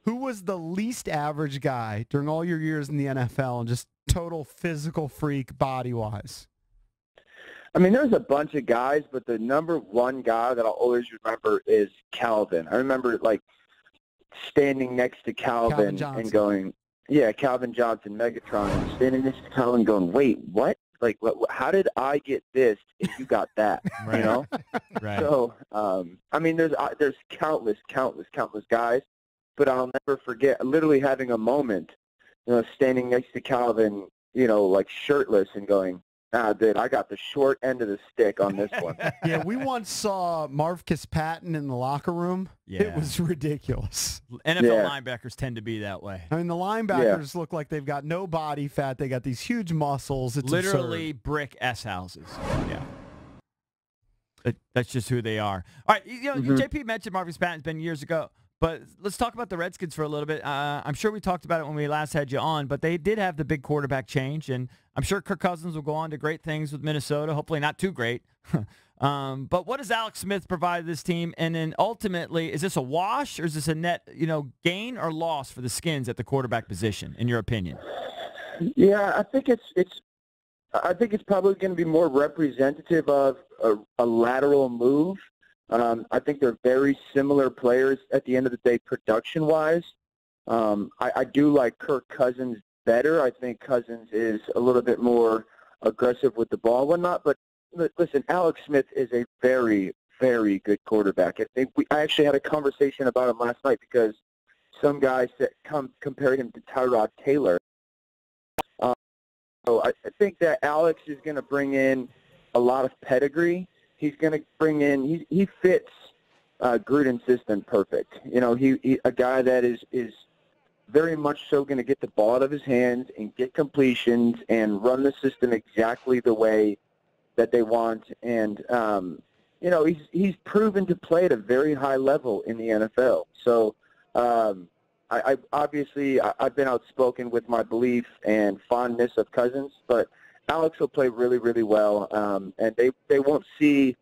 Who was the least average guy during all your years in the NFL and just total physical freak body-wise? I mean, there's a bunch of guys, but the number one guy that I'll always remember is Calvin. I remember, like, standing next to Calvin and going, yeah, Calvin Johnson, Megatron, and standing next to Calvin going, wait, what? Like, how did I get this and you got that, right. You know? Right. So, I mean, there's countless guys, but I'll never forget literally having a moment, standing next to Calvin, like shirtless and going, dude, I got the short end of the stick on this one. Yeah, we once saw Marcus Patton in the locker room. Yeah. It was ridiculous. NFL linebackers tend to be that way. I mean, the linebackers look like they've got no body fat. They got these huge muscles. It's literally absurd. brick S houses. Yeah. That's just who they are. All right, JP mentioned Marcus Patton's been years ago. But let's talk about the Redskins for a little bit. I'm sure we talked about it when we last had you on, but they did have the big quarterback change, and I'm sure Kirk Cousins will go on to great things with Minnesota, hopefully not too great. But what does Alex Smith provide this team? And then ultimately, is this a wash or is this a net gain or loss for the Skins at the quarterback position, in your opinion? Yeah, I think it's probably going to be more representative of a lateral move. I think they're very similar players at the end of the day, production-wise. I do like Kirk Cousins better. I think Cousins is a little bit more aggressive with the ball and whatnot. But listen, Alex Smith is a very, very good quarterback. I actually had a conversation about him last night because some guys compared him to Tyrod Taylor. So I think that Alex is going to bring in a lot of pedigree. He's going to bring in. He fits Gruden's system perfect. He a guy that is very much so going to get the ball out of his hands and get completions and run the system exactly the way that they want. And he's proven to play at a very high level in the NFL. So I obviously I've been outspoken with my belief and fondness of Cousins, but Alex will play really, really well, and they won't see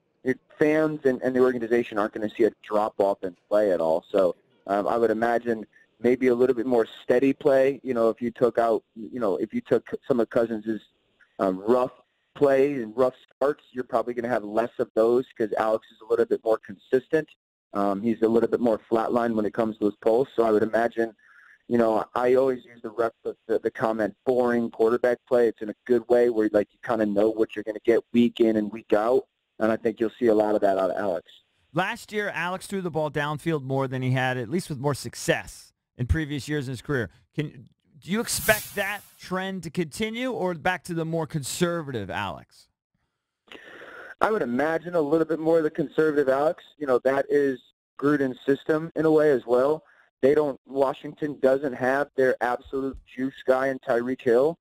fans and the organization aren't going to see a drop-off in play at all. So I would imagine maybe a little bit more steady play. If you took some of Cousins' rough plays and rough starts, you're probably going to have less of those because Alex is a little bit more consistent. He's a little bit more flatline when it comes to his pulse. So I would imagine, I always use the comment boring quarterback play. It's in a good way where you kind of know what you're going to get week in and week out. And I think you'll see a lot of that out of Alex. Last year, Alex threw the ball downfield more than he had, at least with more success in previous years in his career. Do you expect that trend to continue or back to the more conservative Alex? I would imagine a little bit more of the conservative Alex. That is Gruden's system in a way as well. Washington doesn't have their absolute juice guy in Tyreek Hill.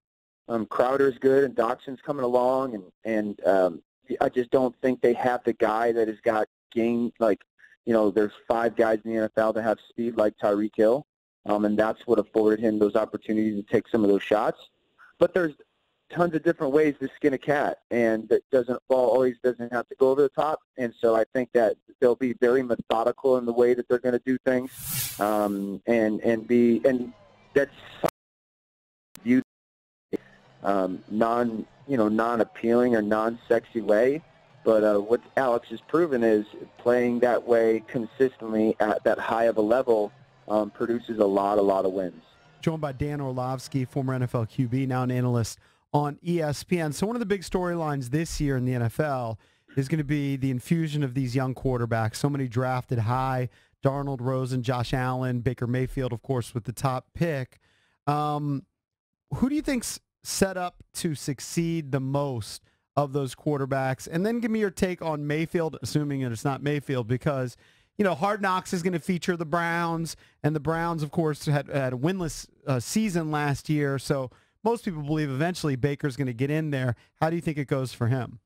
Crowder's good and Doxson's coming along, and I just don't think they have the guy that has got game there's 5 guys in the NFL that have speed like Tyreek Hill, and that's what afforded him those opportunities to take some of those shots. But there's tons of different ways to skin a cat, and that always doesn't have to go over the top. And so I think that they'll be very methodical in the way that they're going to do things, and that's viewed non-appealing or non-sexy way. But what Alex has proven is playing that way consistently at that high of a level produces a lot of wins. Joined by Dan Orlovsky, former NFL QB, now an analyst on ESPN. So one of the big storylines this year in the NFL is going to be the infusion of these young quarterbacks. So many drafted high: Darnold, Rosen, Josh Allen, Baker Mayfield, of course, with the top pick. Who do you think's set up to succeed the most of those quarterbacks? And then give me your take on Mayfield, assuming that it's not Mayfield, because Hard Knocks is going to feature the Browns, and the Browns, of course, had a winless season last year. So most people believe eventually Baker's going to get in there. How do you think it goes for him?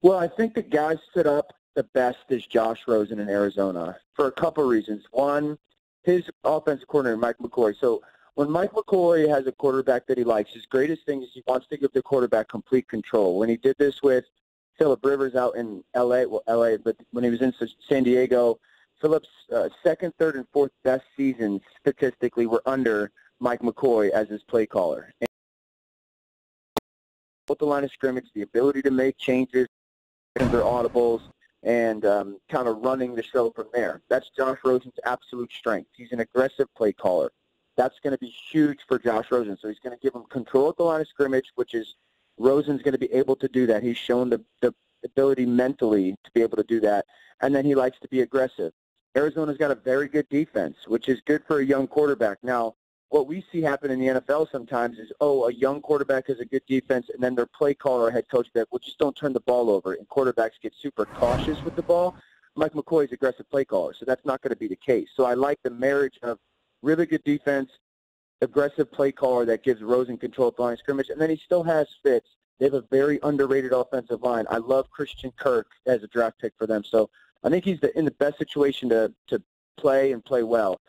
Well, I think the guy set up the best is Josh Rosen in Arizona for a couple of reasons. One, his offensive coordinator, Mike McCoy. So when Mike McCoy has a quarterback that he likes, his greatest thing is he wants to give the quarterback complete control. When he did this with Phillip Rivers out in L.A., but when he was in San Diego, Phillips' second, third, and fourth best seasons statistically were under Mike McCoy as his play caller. And both the line of scrimmage, the ability to make changes, their audibles, and kind of running the show from there. That's Josh Rosen's absolute strength. He's an aggressive play caller. That's going to be huge for Josh Rosen. So he's going to give him control at the line of scrimmage, which is Rosen's going to be able to do that. He's shown the ability mentally to be able to do that. And then he likes to be aggressive. Arizona's got a very good defense, which is good for a young quarterback. Now, what we see happen in the NFL sometimes is, a young quarterback has a good defense, and then their play caller or head coach that, well, just don't turn the ball over, and quarterbacks get super cautious with the ball. Mike McCoy's aggressive play caller, so that's not going to be the case. So I like the marriage of really good defense, aggressive play caller that gives Rosen control at the line of scrimmage, and then he still has Fitz. They have a very underrated offensive line. I love Christian Kirk as a draft pick for them. So I think he's in the best situation to play and play well.